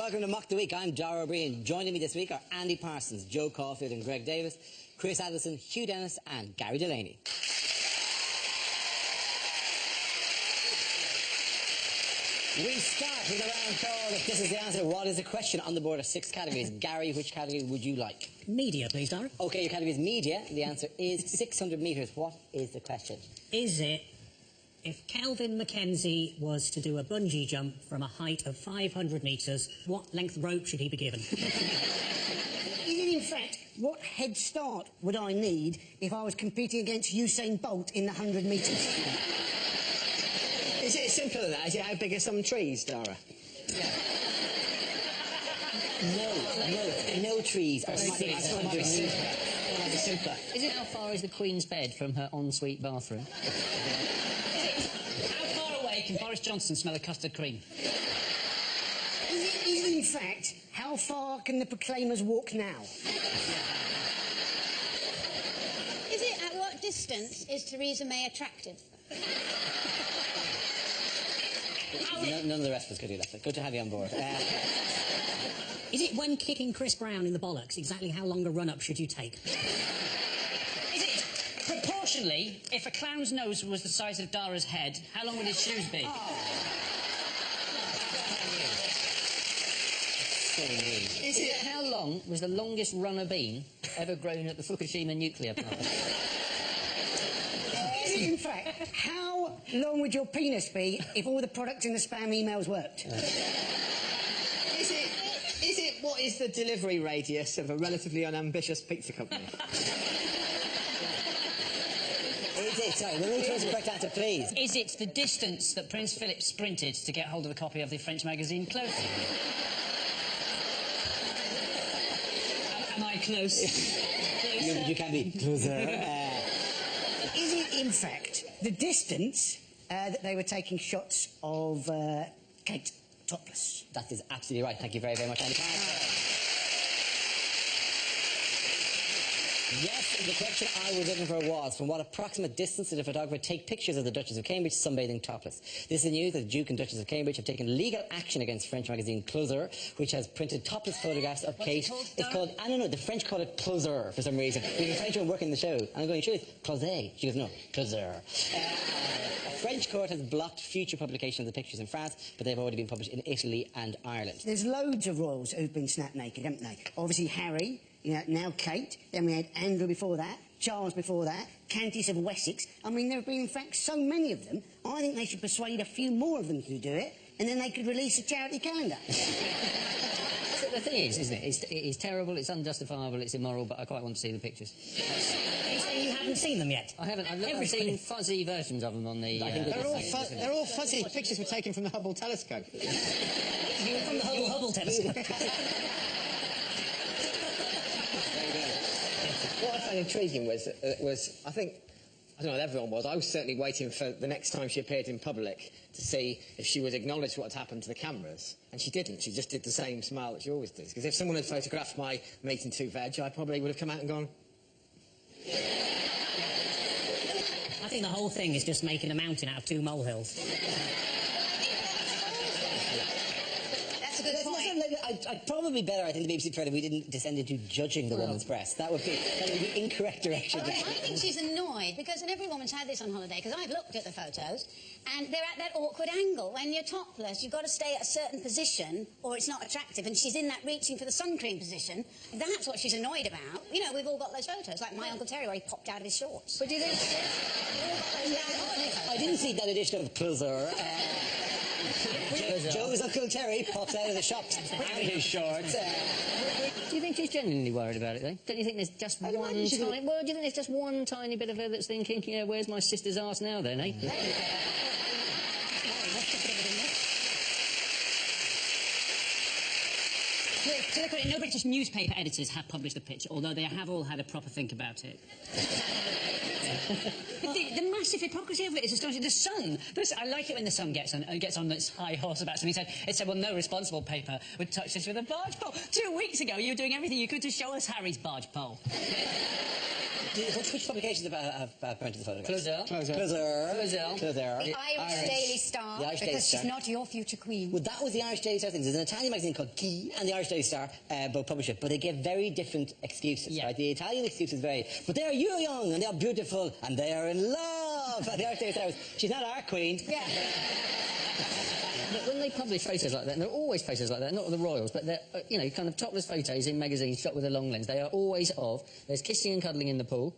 welcome to Mock the Week. I'm Dara O'Brien. Joining me this week are Andy Parsons, Joe Caulfield and Greg Davis, Chris Addison, Hugh Dennis and Gary Delaney. We start with a round called If This Is the Answer, What is the Question? On the board of 6 categories. Gary, which category would you like? Media, please, Dara. OK, your category is media. The answer is 600 metres. What is the question? Is it, if Kelvin Mackenzie was to do a bungee jump from a height of 500 metres, what length rope should he be given? Is it, in fact, what head start would I need if I was competing against Usain Bolt in the 100 metres? Is it simpler than that? Is it how big are some trees, Dara? No trees are simpler. Is it how far is the Queen's bed from her ensuite bathroom? How far away can Boris Johnson smell a custard cream? Is it, in fact, how far can the Proclaimers walk now? Is it at what distance is Theresa May attractive? None of the rest of us could do that. Good to have you on board. Is it when kicking Chris Brown in the bollocks, exactly how long a run-up should you take? Is it proportionally, if a clown's nose was the size of Dara's head, how long would his shoes be? Is it how long was the longest runner bean ever grown at the Fukushima nuclear plant? Is it, in fact, how long would your penis be if all the products in the spam emails worked? Is it what is the delivery radius of a relatively unambitious pizza company? Is it? Sorry, we'll move towards the correct answer, please. Is it the distance that Prince Philip sprinted to get hold of a copy of the French magazine Closer? Am I close? You can be closer. Is it, in fact, the distance that they were taking shots of Kate topless? That is absolutely right. Thank you very, very much, Andy. Yes, the question I was looking for was, from what approximate distance did a photographer take pictures of the Duchess of Cambridge sunbathing topless? This is news that the Duke and Duchess of Cambridge have taken legal action against French magazine Closer, which has printed topless photographs of Kate. It's called, I don't know, the French call it Closer for some reason. We have a French one working the show, and I'm going, sure, it's Closet. She goes, no, Closer. A French court has blocked future publication of the pictures in France, but they've already been published in Italy and Ireland. There's loads of royals who've been snapped naked, haven't they? Obviously Harry, now Kate, then we had Andrew before that, Charles before that, Countess of Wessex. I mean, there have been, in fact, so many of them. I think they should persuade a few more of them to do it, and then they could release a charity calendar. The thing is, isn't it? It is terrible, it's unjustifiable, it's immoral, but I quite want to see the pictures. You haven't seen them yet? I haven't. I've seen fuzzy versions of them on the... They're all fuzzy. Pictures were taken from the Hubble telescope. From the Hubble telescope. What I found intriguing was I think, I don't know what everyone was, I was certainly waiting for the next time she appeared in public to see if she would acknowledge what had happened to the cameras. And she didn't. She just did the same smile that she always does. Because if someone had photographed my meat and two veg, I probably would have come out and gone... I think the whole thing is just making a mountain out of 2 molehills. That's a good point. I'd probably better, I think, the BBC if we didn't descend into judging the woman's breast. That would be the incorrect direction. I think she's annoyed, because, and every woman's had this on holiday, because I've looked at the photos, and they're at that awkward angle. When you're topless, you've got to stay at a certain position, or it's not attractive, and she's in that reaching for the sun cream position. That's what she's annoyed about. You know, we've all got those photos, like my Uncle Terry, where he popped out of his shorts. But do you think... I didn't see that edition of Closer. Joe's Uncle Terry pops out of the shops out of his shorts. Do you think she's genuinely worried about it, though? Don't you think there's just one tiny... Well, do you think there's just one tiny bit of her that's thinking, you know, where's my sister's arse now, then, eh? No British newspaper editors have published the picture, although they have all had a proper think about it. But the massive hypocrisy of it is astonishing. The Sun, I like it when the Sun gets on its high horse about something. It said, well, no responsible paper would touch this with a barge pole. 2 weeks ago, you were doing everything you could to show us Harry's barge pole. Which publications have printed the photographs? Closer. The Irish Daily Star, Because she's not your future queen. Well, that was the Irish Daily Star thing. There's an Italian magazine called Key and the Irish Daily Star both publish it, but they give very different excuses. Yeah. Right? The Italian excuse is very, but they are young and they are beautiful and they are in love. And the Irish Daily Star was, she's not our queen. Yeah. But when they publish photos like that, and they're always photos like that, not of the royals, but they're, kind of topless photos in magazines shot with a long lens, they are always there's kissing and cuddling in the pool,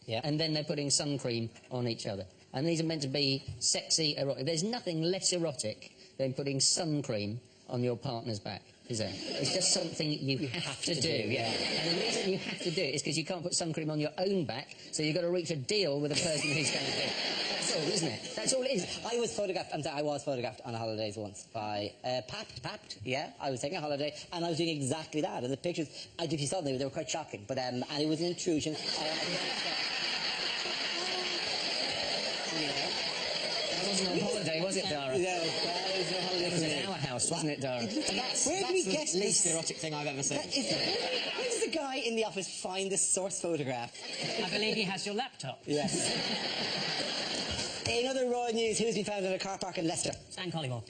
Yeah. and then they're putting sun cream on each other. And these are meant to be sexy, erotic. There's nothing less erotic than putting sun cream on your partner's back, is there? It's just something you have to do, yeah. And the reason you have to do it is because you can't put sun cream on your own back, so you've got to reach a deal with the person who's going to do it. That's all, isn't it? That's all it is. I was photographed on holidays once by Papt, yeah. I was taking a holiday and I was doing exactly that. And the pictures, if you saw them, they were quite shocking. But and it was an intrusion. It wasn't on holiday, was it, Dara? No, it It was in our house, wasn't it, Dara? Where do we get the least erotic thing I've ever seen. Where does the guy in the office find the source photograph? I believe he has your laptop. Yes. In other royal news, who's been found in a car park in Leicester? Stan Collymore.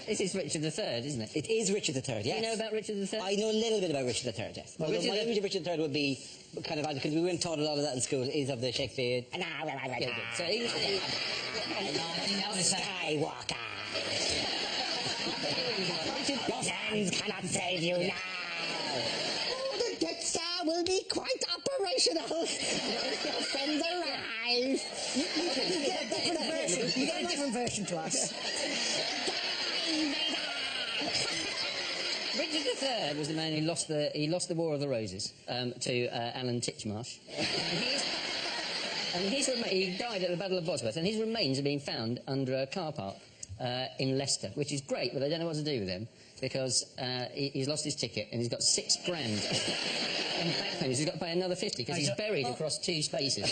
This is Richard III, isn't it? It is Richard III, yes. Do you know about Richard III? I know a little bit about Richard III, yes. Well, Although my image of Richard III would be kind of, because we weren't taught a lot of that in school, is of the Shakespeare. So he was... Skywalker. Your friends cannot save you now. Oh, the Death Star will be quite operational. Your friends arrive. You get a different version to us. Richard III was the man who lost the War of the Roses to Alan Titchmarsh. And he died at the Battle of Bosworth, and his remains are being found under a car park in Leicester, which is great, but they don't know what to do with him because he's lost his ticket and he's got £6 grand in back payments. He's got to pay another 50 because he's buried across 2 spaces.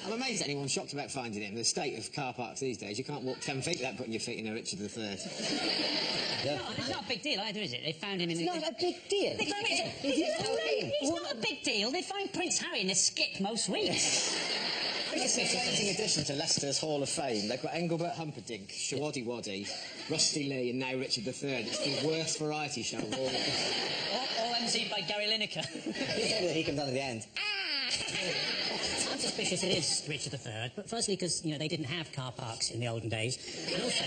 I'm amazed anyone's shocked about finding him. The state of car parks these days, you can't walk 10 feet without putting your feet in a Richard III. No, it's not a big deal either, is it? They found him in the... It's not a big deal. They found him... It's not a big deal. They find Prince Harry in a skip most weeks. I think it's an exciting addition to Leicester's Hall of Fame. They've got Engelbert Humperdinck, Shawaddy Waddy, Rusty Lee, and now Richard III. It's the worst variety show of all. All emceed by Gary Lineker. He comes on at the end. I'm suspicious it is Richard III, but firstly because, they didn't have car parks in the olden days, and also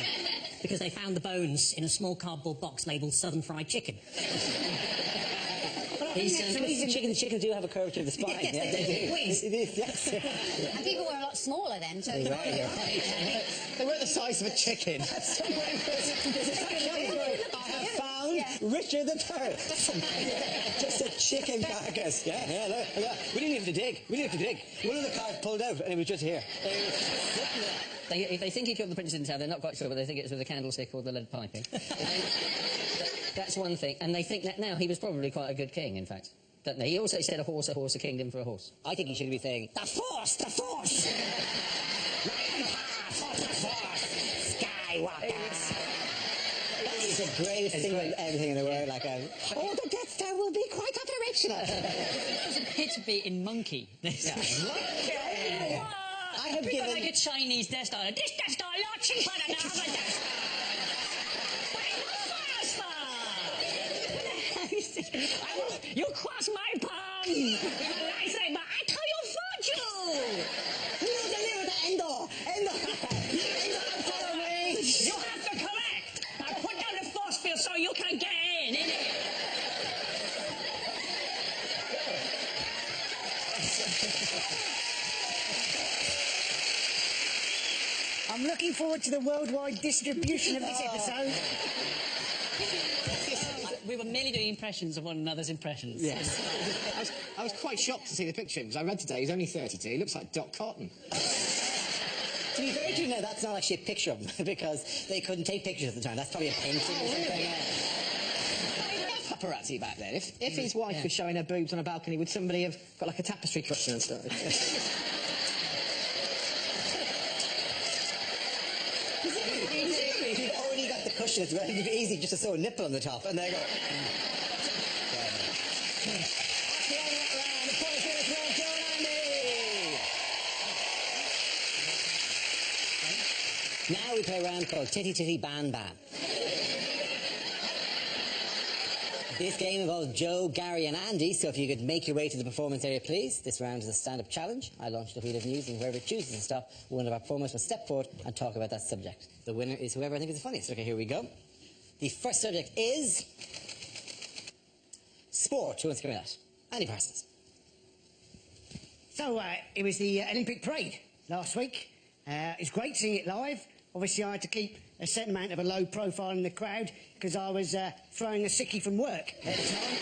because they found the bones in a small cardboard box labelled Southern Fried Chicken. The chickens do have a curvature of the spine. Yes, yeah, they do. Wings. Yes. And people were a lot smaller then, so... Right. They weren't the size of a chicken. I have found Richard III. Just a chicken carcass. Yeah, look. We didn't have to dig. One of the cars pulled out and it was just here. They think he killed the prince in town. They're not quite sure, but they think it was with a candlestick or the lead piping. That's one thing. And they think that now he was probably quite a good king, in fact. Don't they? He also said a horse, a kingdom for a horse. I think he should be saying, the force! Skywalker! It's the greatest thing about everything in the world. The Death Star will be quite operational. It's a hit beat in Monkey. This. I have given... like a Chinese Death Star. This Death Star a lot cheaper than the other Death Star. You cross my palm with a lightsaber. I tell you fortune. You deliver the Endor, follow me. You have to correct. I put down the force field so you can get in. I'm looking forward to the worldwide distribution of this episode. We were merely doing impressions of one another's impressions. Yes. I was quite shocked to see the picture because I read today he's only 32. He looks like Doc Cotton. To be very true, now that's not actually a picture of him because they couldn't take pictures at the time. That's probably a painting or something. Paparazzi back then. If his wife was showing her boobs on a balcony, would somebody have got like a tapestry cushion and stuff? If you've already got the cushion, it's relatively easy just to sew a nipple on the top, and there you go. Now we play a round called Titty Titty Ban Ban. This game involves Joe, Gary and Andy, so if you could make your way to the performance area, please. This round is a stand-up challenge. I launch the wheel of news, and whoever chooses to stop, one of our performers will step forward and talk about that subject. The winner is whoever I think is the funniest. Okay, here we go. The first subject is sport. Who wants to come in that? Andy Parsons. So, it was the Olympic parade last week. It was great seeing it live. Obviously, I had to keep a certain amount of a low profile in the crowd because I was throwing a sickie from work at the time.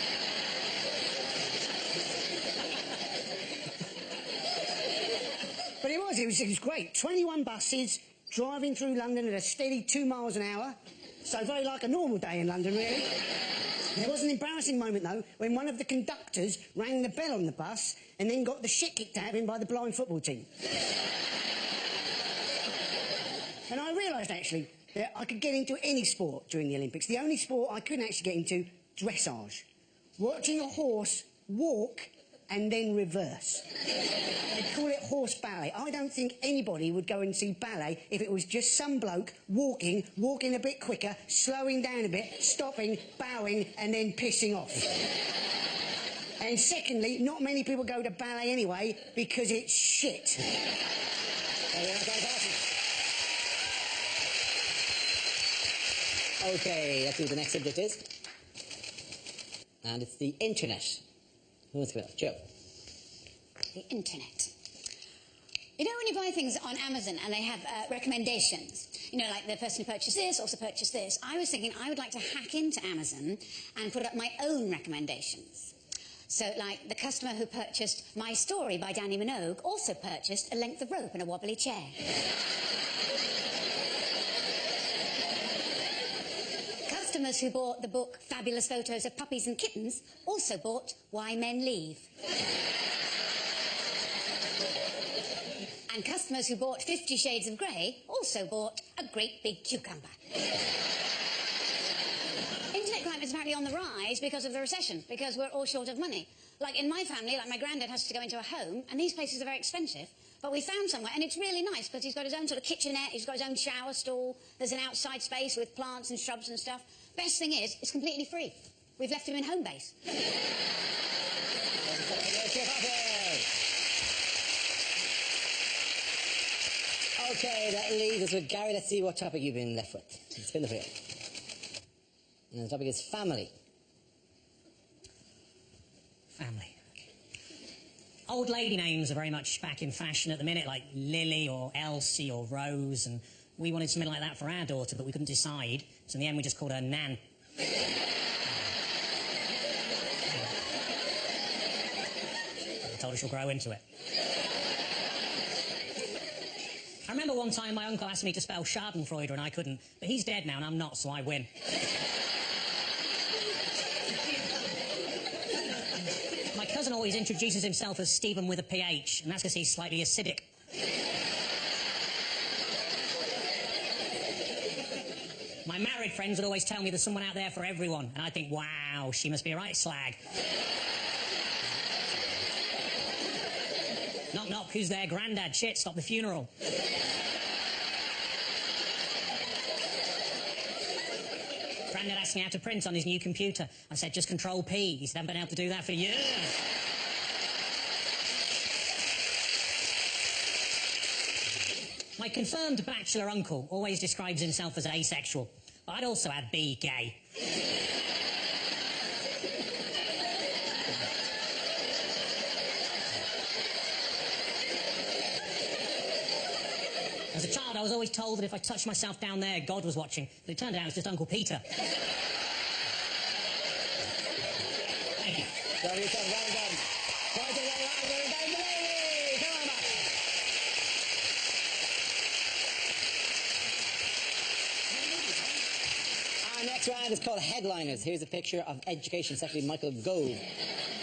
But it was great. 21 buses driving through London at a steady 2 miles an hour. So very like a normal day in London, really. There was an embarrassing moment, though, when one of the conductors rang the bell on the bus and then got the shit kicked out of him by the blind football team. And I realised, actually, that I could get into any sport during the Olympics. The only sport I couldn't actually get into, dressage. Watching a horse walk and then reverse. They call it horse ballet. I don't think anybody would go and see ballet if it was just some bloke walking a bit quicker, slowing down a bit, stopping, bowing, and then pissing off. And secondly, not many people go to ballet anyway because it's shit. Okay, let's see what the next subject is. And it's the internet. Who wants to go? Joe. The internet. You know when you buy things on Amazon and they have recommendations? You know, like the person who purchased this also purchased this. I was thinking I would like to hack into Amazon and put up my own recommendations. So, like, the customer who purchased My Story by Danny Minogue also purchased a length of rope and a wobbly chair. Customers who bought the book Fabulous Photos of Puppies and Kittens also bought Why Men Leave. And customers who bought 50 Shades of Grey also bought a great big cucumber. Internet crime is apparently on the rise because of the recession, because we're all short of money. Like in my family, like my granddad has to go into a home, and these places are very expensive. But we found somewhere, and it's really nice, because he's got his own sort of kitchenette, he's got his own shower stall, there's an outside space with plants and shrubs and stuff. Best thing is, it's completely free. We've left him in home base. Okay, that leaves us with Gary. Let's see what topic you've been left with. Spin the wheel. And the topic is family. Family. Old lady names are very much back in fashion at the minute, like Lily or Elsie or Rose, and we wanted something like that for our daughter, but we couldn't decide, so in the end we just called her Nan. I told her she'll grow into it. I remember one time my uncle asked me to spell Schadenfreude and I couldn't, but he's dead now and I'm not, so I win. My cousin always introduces himself as Stephen with a PH, and that's because he's slightly acidic. My married friends would always tell me there's someone out there for everyone, and I'd think, wow, she must be a right slag. Knock, knock, who's there? Grandad, shit, stop the funeral. Grandad asked me how to print on his new computer. I said, just Control P. He said, I haven't been able to do that for years. My confirmed bachelor uncle always describes himself as asexual, but I'd also add B, gay. As a child, I was always told that if I touched myself down there, God was watching, but it turned out it was just Uncle Peter. Thank you. Well done. Come on back. Our next round is called Headliners. Here's a picture of Education Secretary Michael Gove.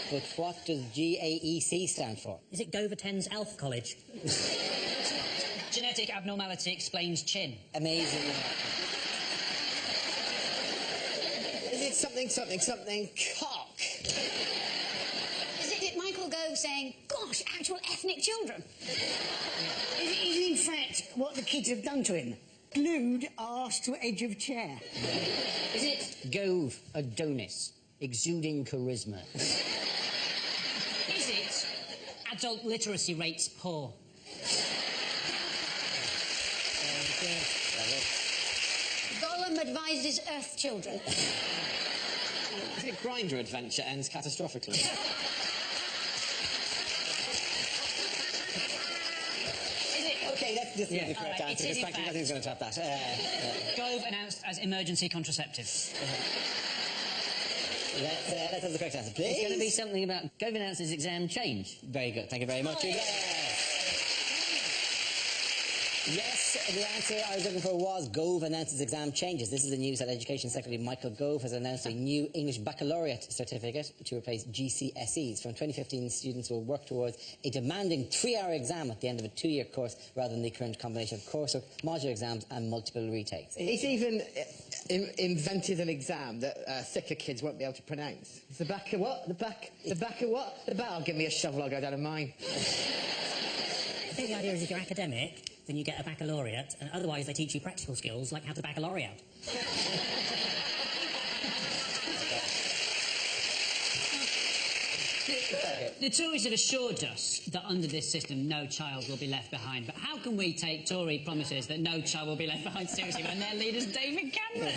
But what does GAEC stand for? Is it Gove attends Elf College? Genetic abnormality explains chin. Amazing. Is it something cock? Is it Michael Gove saying, gosh, actual ethnic children? Is it in fact what the kids have done to him? Glued arse to edge of chair. Is it Gove Adonis, exuding charisma? Is it adult literacy rates poor? Gollum advises Earth children. Is it Grinder adventure ends catastrophically? Okay, let's just get the correct Alright, answer, it is because in frankly, fact- nothing's going to top that. Gove announced as emergency contraceptive. Let's have the correct answer, please. It's going to be something about Gove announces exam change. Very good, thank you very much. Yes, the answer I was looking for was Gove announces exam changes. This is the news that Education Secretary Michael Gove has announced a new English baccalaureate certificate to replace GCSEs. From 2015, students will work towards a demanding 3-hour exam at the end of a 2-year course rather than the current combination of coursework, modular exams and multiple retakes. He's even invented an exam that thicker kids won't be able to pronounce. It's the back of what? The back of what? The back. Oh, give me a shovel, I'll go down to mine. I think the idea is if you're academic, then you get a baccalaureate, and otherwise they teach you practical skills like how to baccalaureate. The Tories have assured us that under this system no child will be left behind. But how can we take Tory promises that no child will be left behind seriously when their leader's David Cameron?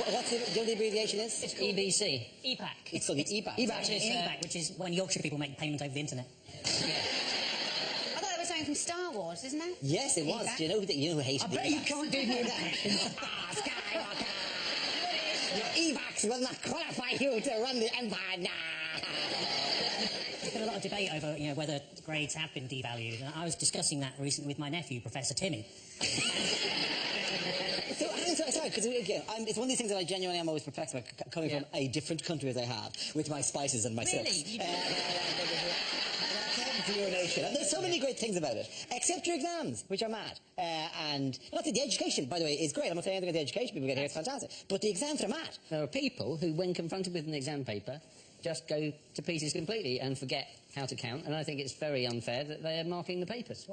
What's the, do you know what the abbreviation is? It's called EBC. EPAC. It's called the EBAC. EBAC, which is when Yorkshire people make payments over the internet. I thought it was something from Star Wars, isn't it? Yes, it was. EBAC. Do you know who hated I the bet you EBACs? can't do more of that. Skywalker! Your EVACs will not qualify you to run the Empire now! There's been a lot of debate over, whether grades have been devalued, and I was discussing that recently with my nephew, Professor Timmy. So, I'm sorry, because again, it's one of these things that I genuinely am always perplexed about, coming from a different country as I have, with my spices and my silks. Really? Your nation. And there's so many great things about it, except your exams, which are mad. And not that the education, by the way, is great. I'm not saying anything about the education people get here, it's fantastic. But the exams are mad. There are people who, when confronted with an exam paper, just go to pieces completely and forget how to count, and I think it's very unfair that they are marking the papers.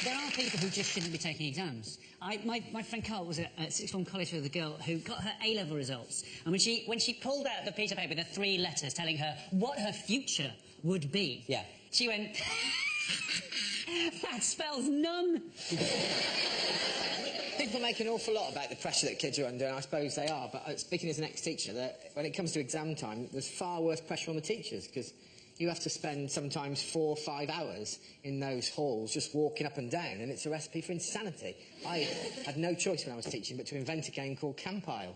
There are people who just shouldn't be taking exams. My friend Carl was at sixth form college with a girl who got her A-level results, and when she pulled out the piece of paper, the 3 letters telling her what her future would be, she went, that spells none. People make an awful lot about the pressure that kids are under, and I suppose they are, but speaking as an ex-teacher, that when it comes to exam time, there's far worse pressure on the teachers, because you have to spend sometimes 4 or 5 hours in those halls just walking up and down, and it's a recipe for insanity. I had no choice when I was teaching but to invent a game called Campile.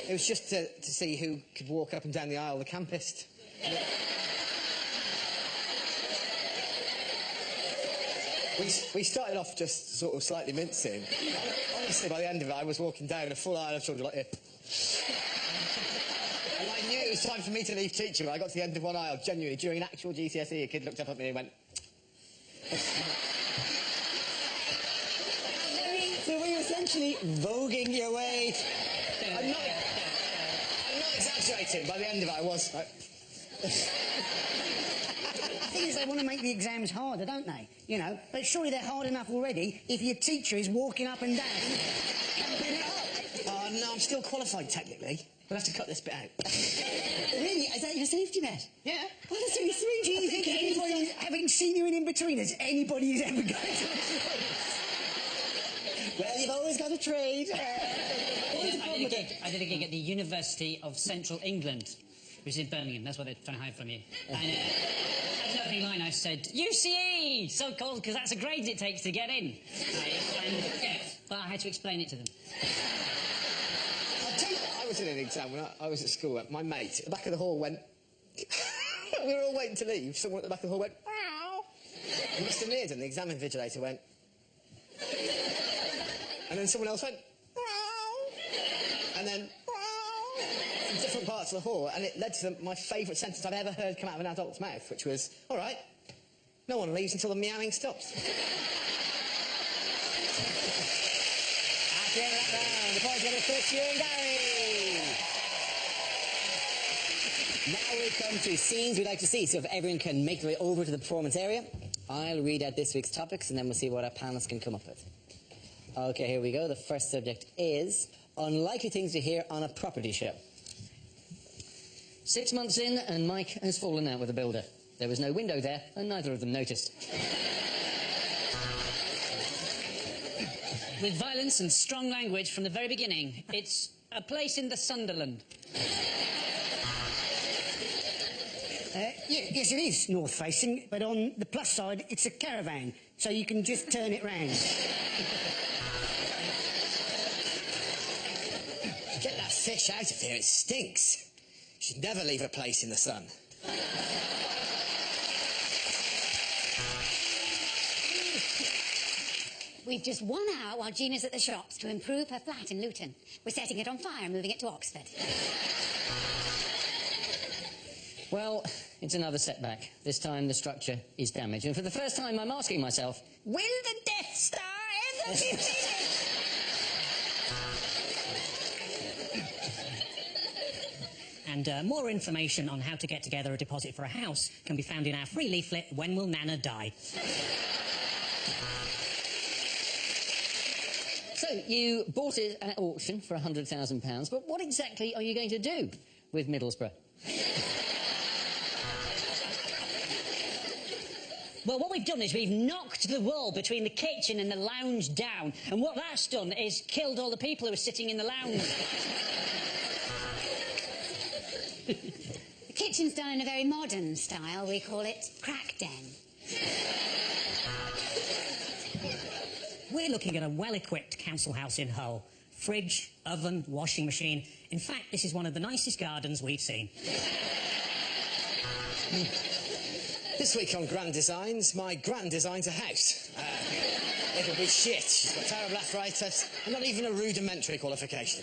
It was just to see who could walk up and down the aisle the campest. We started off just sort of slightly mincing. Honestly, by the end of it, I was walking down a full aisle of children like this. And I knew it was time for me to leave teaching. When I got to the end of one aisle, genuinely, during an actual GCSE, a kid looked up at me and went... So were you essentially voguing your way? I'm not exaggerating. By the end of it, I was... Like... The thing is, they want to make the exams harder, don't they? But surely they're hard enough already if your teacher is walking up and down, camping it up. Oh, no, I'm still qualified, technically. We'll have to cut this bit out. Really? Is that your safety net? Yeah. Well, that's really sweet. Do you think anybody, having seen you in In-Betweeners, anybody who's ever got to... Well, you've always got a trade. I did a gig at the University of Central England, which is in Birmingham. That's what they're trying to hide from you. And as an opening line, I said, UCE! So called because that's the grades it takes to get in. But I had to explain it to them. I'll tell you what, I was in an exam when I was at school. My mate at the back of the hall went... we were all waiting to leave. Someone at the back of the hall went... Meow. Mr. Mearden, the exam invigilator, went... and then someone else went... and then... in different parts of the hall, and it led to my favourite sentence I've ever heard come out of an adult's mouth, which was, all right, no one leaves until the meowing stops. At the end of that round, the points go to Chris, you and Gary. Now we come to scenes we'd like to see, so if everyone can make their way over to the performance area, I'll read out this week's topics, and then we'll see what our panelists can come up with. Okay, here we go. The first subject is unlikely things to hear on a property show. 6 months in, and Mike has fallen out with a builder. There was no window there, and neither of them noticed. With violence and strong language from the very beginning, it's a place in the Sunderland. Yes, it is north-facing, but on the plus side, it's a caravan, so you can just turn it round. Get that fish out of here, it stinks. You should never leave a place in the sun. We've just 1 hour while Gina's at the shops to improve her flat in Luton. We're setting it on fire and moving it to Oxford. Well, it's another setback. This time the structure is damaged. And for the first time, I'm asking myself, will the Death Star ever be finished? And more information on how to get together a deposit for a house can be found in our free leaflet, When Will Nana Die? So, you bought it at auction for £100,000, but what exactly are you going to do with Middlesbrough? Well, what we've done is we've knocked the wall between the kitchen and the lounge down, and what that's done is killed all the people who were sitting in the lounge. The kitchen's done in a very modern style. We call it crack den. We're looking at a well-equipped council house in Hull. Fridge, oven, washing machine. In fact, this is one of the nicest gardens we've seen. This week on Grand Designs, my gran designs a house. It'll be shit. She's got terrible arthritis and not even a rudimentary qualification.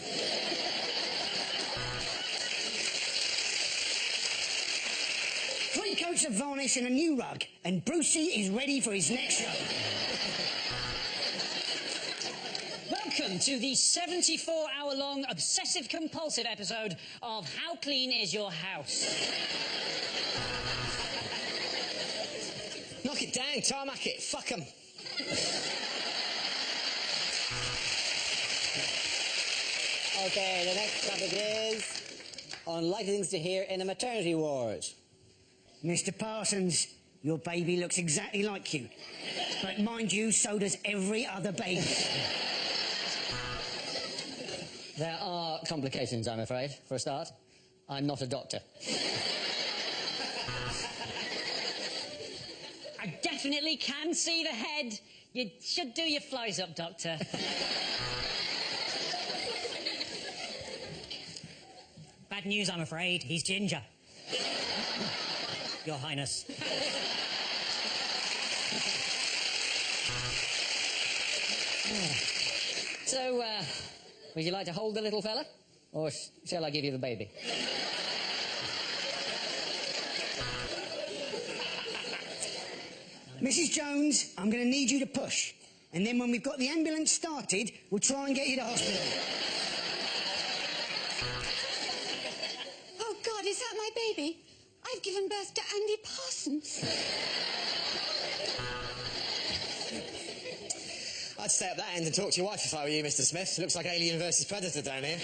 3 coats of varnish and a new rug, and Brucey is ready for his next show. Welcome to the 74-hour-long obsessive-compulsive episode of How Clean Is Your House? Knock it down, tarmac it, fuck 'em. Okay, the next topic is unlikely things to hear in a maternity ward. Mr. Parsons, your baby looks exactly like you. But mind you, so does every other baby. There are complications, I'm afraid, for a start. I'm not a doctor. I definitely can see the head. You should do your flies up, Doctor. Bad news, I'm afraid. He's ginger. Your Highness. So, would you like to hold the little fella? Or shall I give you the baby? Mrs. Jones, I'm going to need you to push. And then when we've got the ambulance started, we'll try and get you to hospital. Oh, God, is that my baby? I've given birth to Andy Parsons. I'd stay up that end and talk to your wife if I were you, Mr. Smith. Looks like Alien versus Predator down here.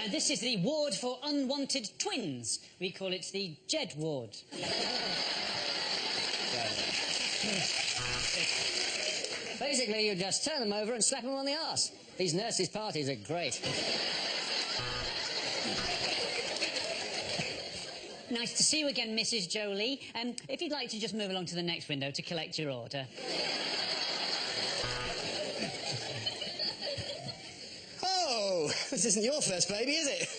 And this is the ward for unwanted twins. We call it the Jed ward. Basically, you just turn them over and slap them on the arse. These nurses' parties are great. Nice to see you again, Mrs. Jolie. If you'd like to just move along to the next window to collect your order. Oh, this isn't your first baby, is it?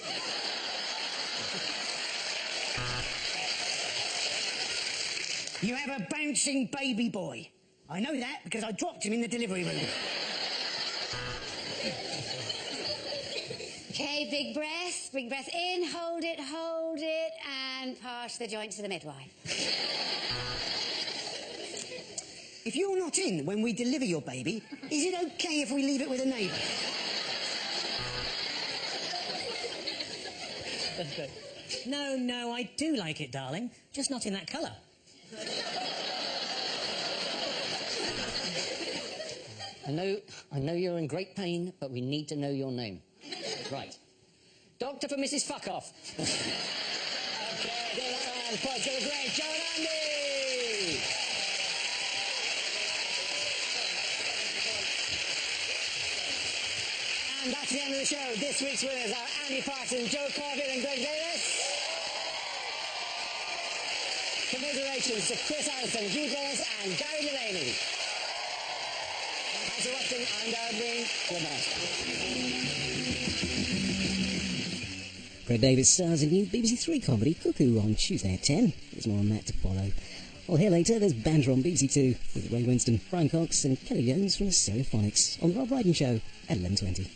You have a bouncing baby boy. I know that because I dropped him in the delivery room. Okay, big breath in, hold it, and pass the joint to the midwife. If you're not in when we deliver your baby, is it okay if we leave it with a neighbour? No, I do like it, darling. Just not in that colour. I know you're in great pain, but we need to know your name. Right. Doctor for Mrs. Fuckoff. Okay, give a round of applause to the great Joe and Andy! And that's the end of the show. This week's winners are Andy Parsons, Joe Corfield and Greg Davis. Commiserations to Chris Allison, Hugh Dennis and Gary Delaney. Thanks for watching. I'm Darren Green. Good night. Greg Davis stars in new BBC Three comedy Cuckoo on Tuesday at 10. There's more on that to follow. Well, here later, there's Banter on BBC Two with Ray Winston, Brian Cox and Kelly Jones from the Stereophonics on The Rob Brydon Show at 11:20.